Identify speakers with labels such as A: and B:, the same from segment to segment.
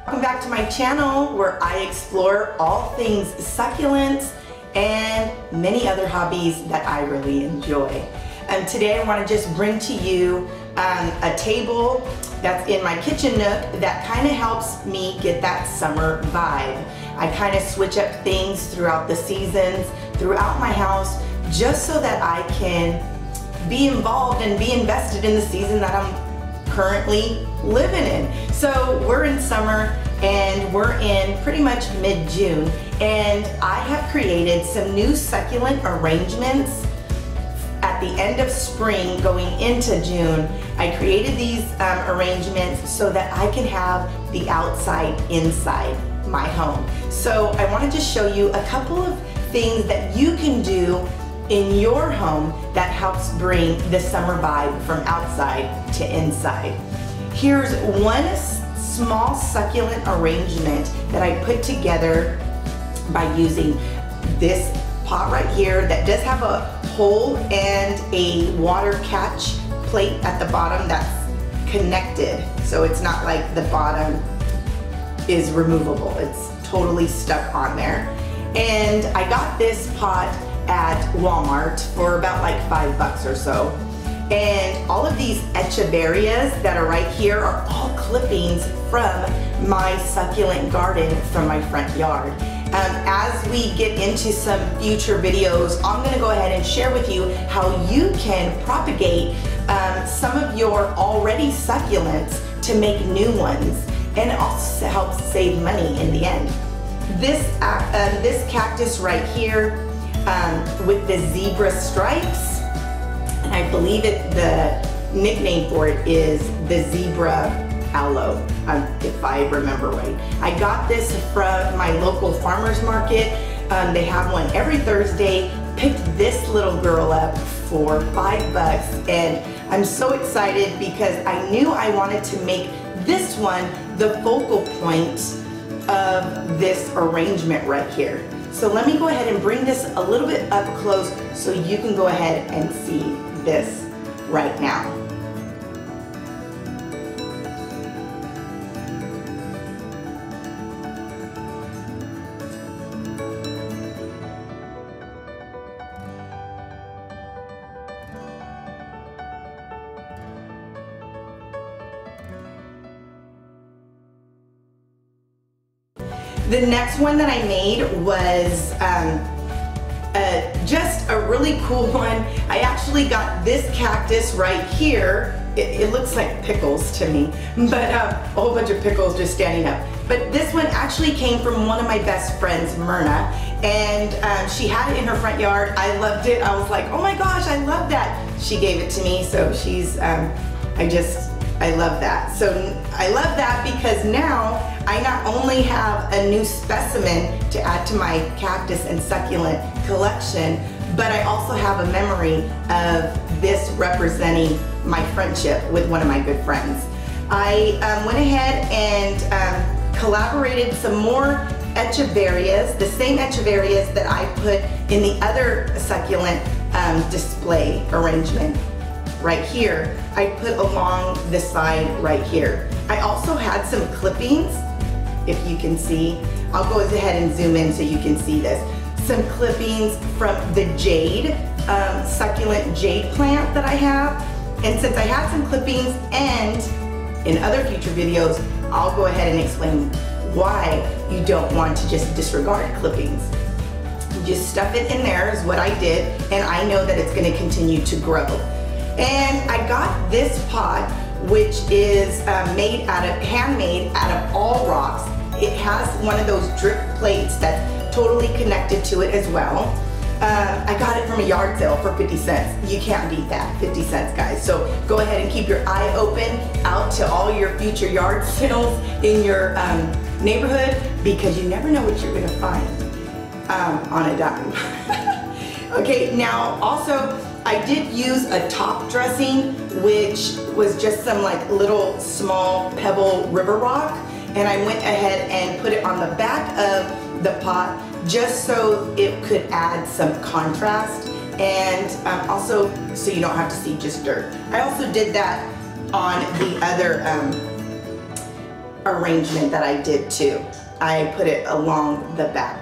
A: Welcome back to my channel where I explore all things succulents and many other hobbies that I really enjoy. And today I want to just bring to you a table that's in my kitchen nook that kind of helps me get that summer vibe. I kind of switch up things throughout the seasons, throughout my house, just so that I can be involved and be invested in the season that I'm currently living in. So we're in summer and we're in pretty much mid-June, and I have created some new succulent arrangements at the end of spring going into June. I created these arrangements so that I can have the outside inside my home. So I want to just show you a couple of things that you can do in your home that helps bring the summer vibe from outside to inside. Here's one small succulent arrangement that I put together by using this pot right here that does have a hole and a water catch plate at the bottom that's connected. So it's not like the bottom is removable. It's totally stuck on there. And I got this pot at Walmart for about like $5 or so. And all of these echeverias that are right here are all clippings from my succulent garden from my front yard. As we get into some future videos, I'm going to go ahead and share with you how you can propagate some of your already succulents to make new ones, and it also helps save money in the end. This cactus right here with the zebra stripes, and I believe the nickname for it is the zebra aloe, if I remember right. I got this from my local farmer's market. They have one every Thursday. Picked this little girl up for $5, and I'm so excited because I knew I wanted to make this one the focal point of this arrangement right here. So let me go ahead and bring this a little bit up close so you can go ahead and see this right now. The next one that I made was just a really cool one. I actually got this cactus right here. It looks like pickles to me, but a whole bunch of pickles just standing up. But this one actually came from one of my best friends, Myrna, and she had it in her front yard. I loved it. I was like, oh my gosh, I love that. She gave it to me, so she's, I love that. So I love that because now I not only have a new specimen to add to my cactus and succulent collection, but I also have a memory of this representing my friendship with one of my good friends. I went ahead and collaborated some more echeverias, the same echeverias that I put in the other succulent display arrangement right here. I put along the side right here. I also had some clippings, if you can see. I'll go ahead and zoom in so you can see this. Some clippings from the jade, succulent jade plant that I have. And since I had some clippings, and in other future videos, I'll go ahead and explain why you don't want to just disregard clippings. You just stuff it in there is what I did, and I know that it's gonna continue to grow. And I got this pot, which is handmade out of all rocks. It has one of those drip plates that's totally connected to it as well. I got it from a yard sale for 50 cents. You can't beat that, 50 cents, guys. So go ahead and keep your eye open out to all your future yard sales in your neighborhood, because you never know what you're gonna find on a dime. Okay, now also, I did use a top dressing, which was just some like little small pebble river rock, and I went ahead and put it on the back of the pot just so it could add some contrast, and also so you don't have to see just dirt. I also did that on the other arrangement that I did too. I put it along the back.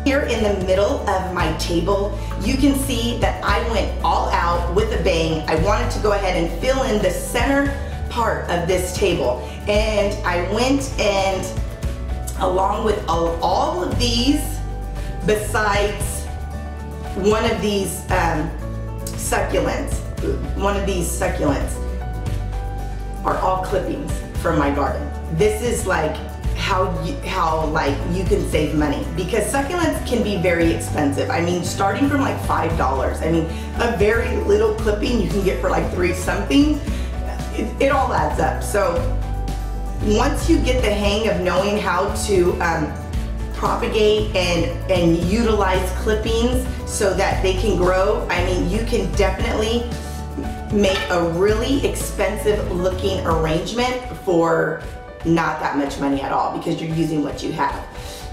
A: Here in the middle of my table, you can see that I went all out with a bang. I wanted to go ahead and fill in the center part of this table. And I went and along with all of these, besides one of these succulents are all clippings from my garden. This is like how you can save money, because succulents can be very expensive. I mean, starting from like $5. I mean, a very little clipping you can get for like $3 something. It all adds up. So once you get the hang of knowing how to propagate and utilize clippings so that they can grow, I mean, you can definitely make a really expensive looking arrangement for not that much money at all, because you're using what you have.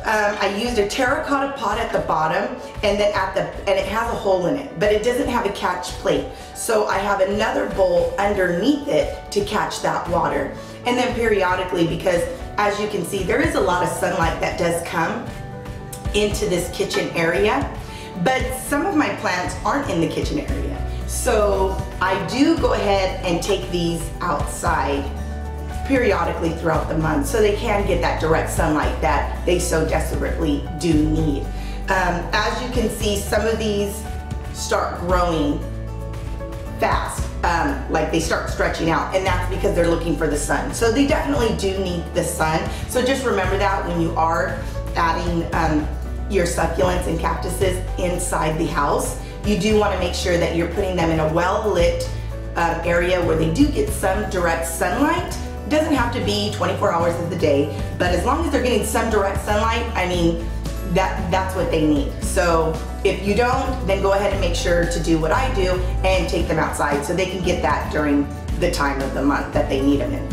A: I used a terracotta pot at the bottom, and then and it has a hole in it, but it doesn't have a catch plate. So I have another bowl underneath it to catch that water. And then periodically, because as you can see, there is a lot of sunlight that does come into this kitchen area, but some of my plants aren't in the kitchen area. So I do go ahead and take these outside periodically throughout the month so they can get that direct sunlight that they so desperately do need. As you can see, some of these start growing fast, like they start stretching out, and that's because they're looking for the sun. So they definitely do need the sun. So just remember that when you are adding your succulents and cactuses inside the house, you do want to make sure that you're putting them in a well-lit area where they do get some direct sunlight. It doesn't have to be 24 hours of the day, but as long as they're getting some direct sunlight, I mean, that's what they need. So if you don't, then go ahead and make sure to do what I do and take them outside so they can get that during the time of the month that they need them in.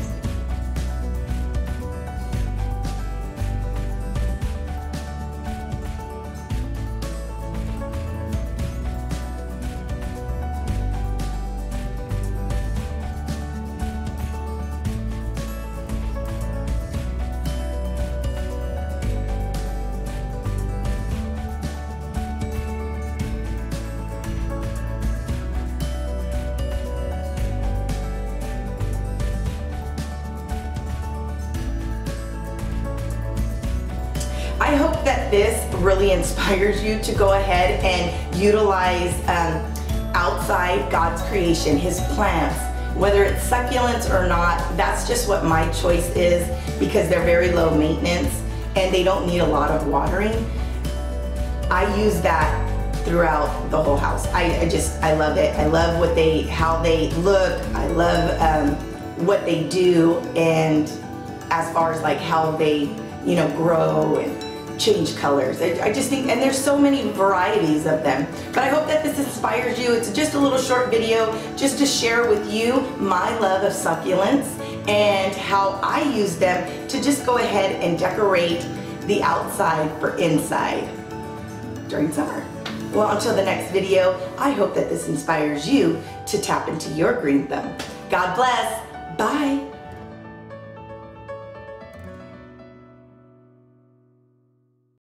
A: I hope that this really inspires you to go ahead and utilize outside God's creation, His plants, whether it's succulents or not. That's just what my choice is, because they're very low maintenance and they don't need a lot of watering. I use that throughout the whole house. I love it. I love how they look. I love what they do, and as far as like how they, you know, grow and change colors. I just think, and there's so many varieties of them. But I hope that this inspires you. It's just a little short video just to share with you my love of succulents and how I use them to just go ahead and decorate the outside for inside during summer. Well, until the next video, I hope that this inspires you to tap into your green thumb. God bless. Bye.